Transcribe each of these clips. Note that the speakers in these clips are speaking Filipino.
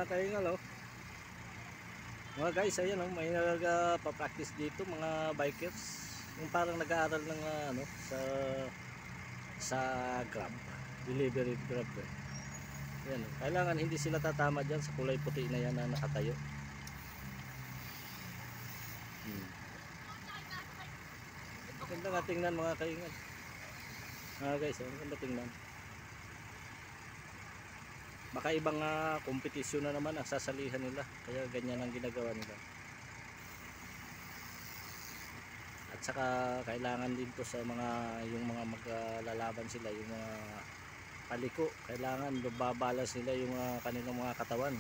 kaingal oh. Mga guys, ayan oh, may nagpa-practice dito mga bikers. Yung parang nag-aaral ng ano sa Grab, delivery Grab eh. Ayan oh. Kailangan hindi sila tatama diyan sa kulay puti na yan na nakatayo. Ganda nga tingnan mga kaingal. Guys, ang ganda tingnan. Baka ibang kompetisyon na naman ang sasalihan nila, kaya ganyan ang ginagawa nila. At saka kailangan din to sa mga yung mga maglalaban sila, yung mga paliko, kailangan babalas nila yung kanilang mga katawan.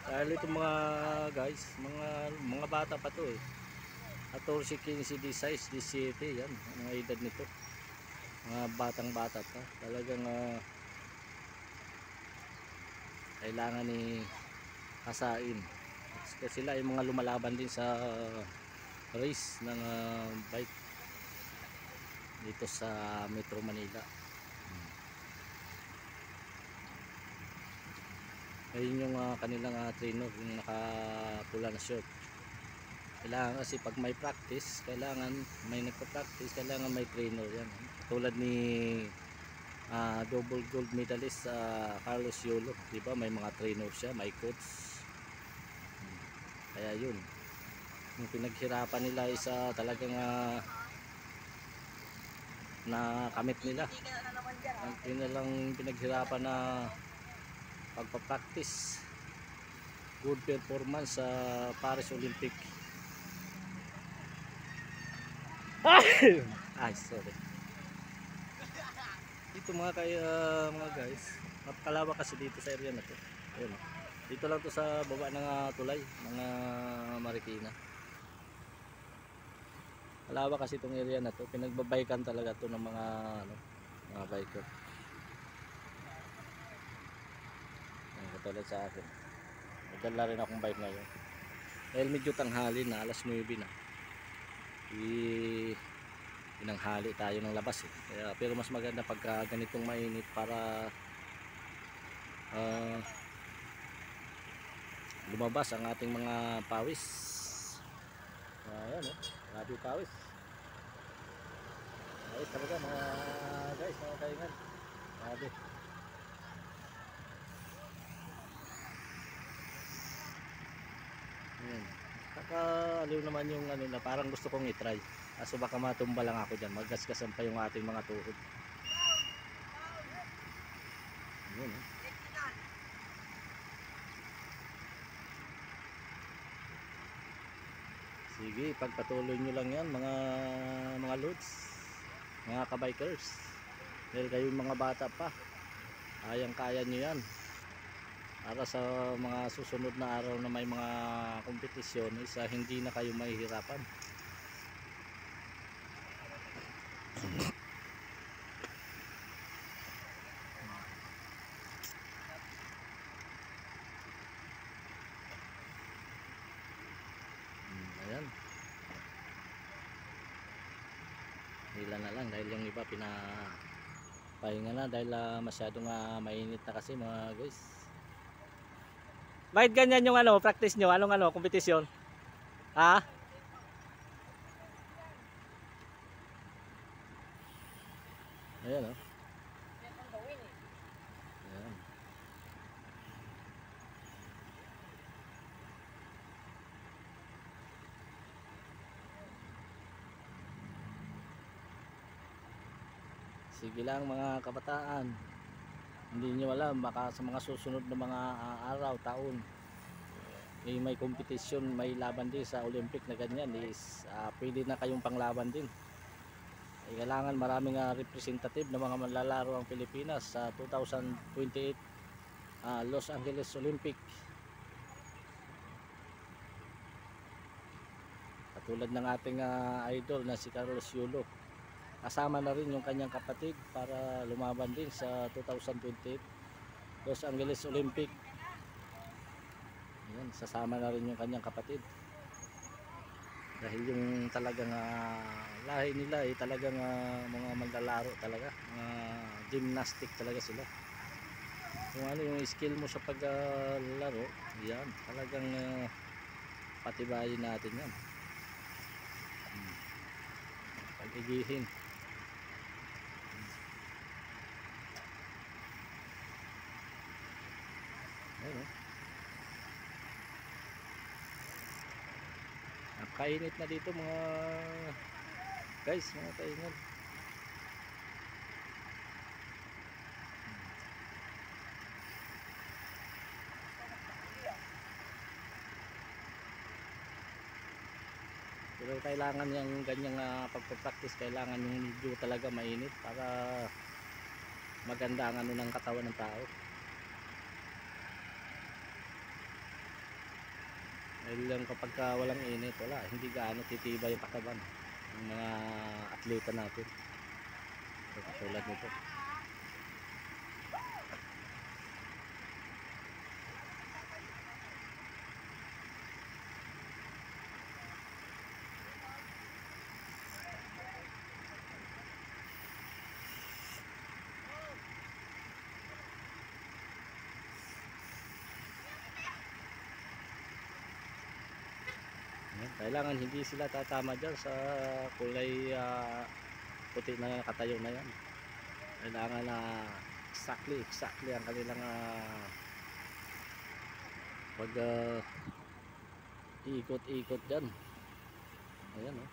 Dahil itong mga guys, mga bata pa to eh. 14, 15, 16, 17 yan, mga edad nito. Mga batang bata pa. Talagang kailangan ni hasain. Kasi sila yung mga lumalaban din sa race ng bike dito sa Metro Manila. Ayun yung kanilang trainer, yung nakapula na shirt. Kailangan kasi pag may practice, kailangan may nagpa-practice, kailangan may trainer yan. Tulad ni double gold medalist Carlos Yolo, di ba? May mga trainer siya, may coach. Kaya yun, yung pinaghirapan nila isa talagang na kamit nila. Ang nilang pinaghirapan na pagpa-practice, good performance sa Paris Olympic. Ay, sorry. Dito mga guys, napakalawa kasi dito sa area na to. Ayun. Dito lang to sa baba ng tulay ng Marikina. Kalawa kasi itong area na to, pinagbabaykan talaga to ng mga biker. Ayun, katulad sa akin. Nagdala rin akong bike ngayon. Dahil medyo tanghali na, alas 9 na. Inanghali tayo ng labas eh. Kaya, pero mas maganda pagka ganitong mainit para lumabas ang ating mga pawis. Ayan oh, grabe pawis. Pawis talaga mga guys, mga kaingan. Grabe. Ayan. Kakaliw naman yung na parang gusto kong i-try. Kaso baka matumba lang ako dyan, magasgasan pa yung ating mga tuhod. Ayan eh. Sige, pagpatuloy nyo lang yan mga loads, mga kabikers. Dahil kayong mga bata pa, kayang-kaya nyo yan. Para sa mga susunod na araw na may mga kompetisyon, hindi na kayo mahihirapan. Ayan. Hila na lang dahil yung iba pinapahinga na dahil masyadong mainit na kasi mga guys. Bakit ganyan yung practice nyo? Anong kompetisyon? Ha? Ayan oh. Ayan. Sige lang mga kabataan, hindi nyo alam, baka sa mga susunod na mga araw, taon may kompetisyon, may laban din sa Olympic na ganyan is pwede na kayong panglaban din. Kailangan maraming representative na mga manlalaro ang Pilipinas sa 2028 Los Angeles Olympic. Katulad ng ating idol na si Carlos Yolo, kasama na rin yung kanyang kapatid para lumaban din sa 2028 Los Angeles Olympic. Ayan, sasama na rin yung kanyang kapatid. Dahil yung talagang lahi nila ay talagang mga manlalaro talaga, mga gymnastic talaga sila. Kung ano yung skill mo sa paglaro, yan talagang patibayin natin yan. Pag-igihin. Ayun, oh. Napakainit na dito mga guys, mga kainit. Pero kailangan yung ganyang pagpapractice, kailangan yung medyo talaga mainit para maganda ang ano ng katawan ng tao. Dahil lang kapag walang init, wala, hindi gaano titibay yung katawan ng mga atleta natin. So, katulad nito. Kailangan hindi sila tatama dyan sa kulay puti na nakatayo na yan. Kailangan na exactly ang kanilang pag iikot-ikot dyan. Ayan, oh.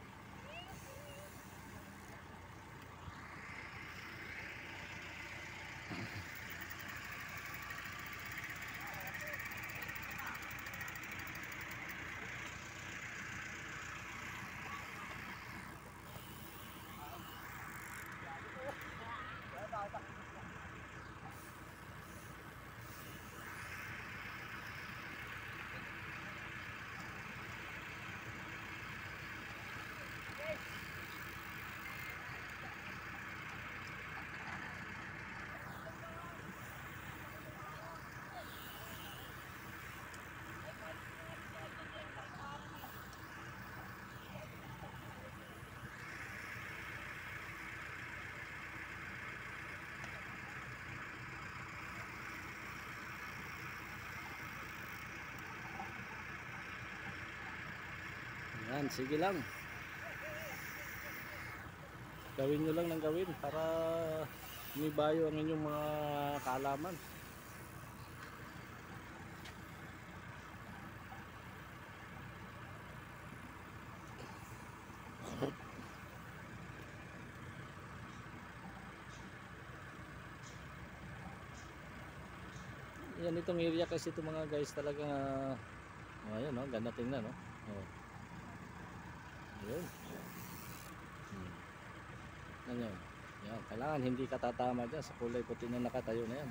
Yan, sige lang. Gawin nyo lang ng gawin para umibayo ang inyong mga kaalaman. Yan, itong area kasi itong mga guys talagang ayan, no, ganda tingnan, no. Oh. Ayun. Ano, yan, kailangan hindi ka tatama dyan sa kulay puti na nakatayo na yan.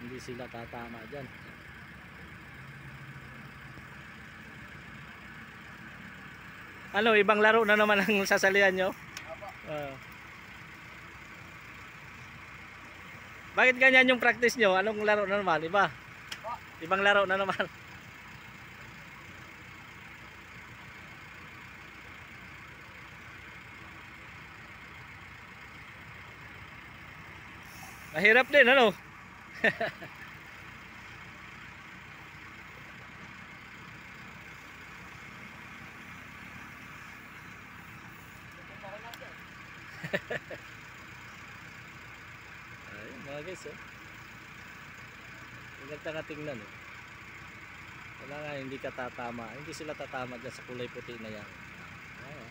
Hindi sila tatama dyan. Ano, ibang laro na naman ang sasalihan nyo? Bakit ganyan yung practice nyo? Anong laro na naman? Iba? Ibang laro na naman. Mahirap din, ano? Ayun, mga guys, oh. Maganda nga tingnan, oh. Kailangan hindi ka tatama. Hindi sila tatama dyan sa kulay puti na yan. Ayun.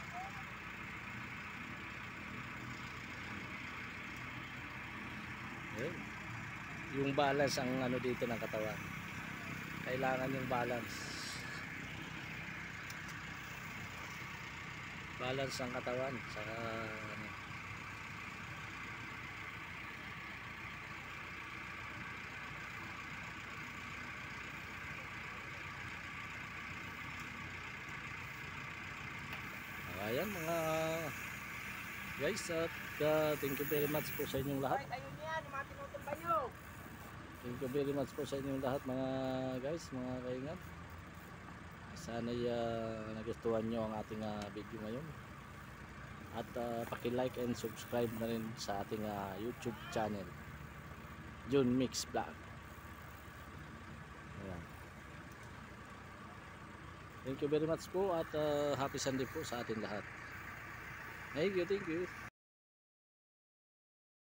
Ayun. Yung balance ang ano dito ng katawan. Kailangan yung balance. Balance ang katawan sa ayan mga guys, at thank you very much po sa inyong lahat. Ayun yan, yung mga tinutumbayo. Thank you very much po sa inyong lahat mga guys, mga kaingat. Sana nagustuhan nyo ang ating video ngayon. At paki-like and subscribe na rin sa ating YouTube channel, June Mix Vlog. Ayan. Thank you very much po at happy Sunday po sa ating lahat. Thank you, thank you.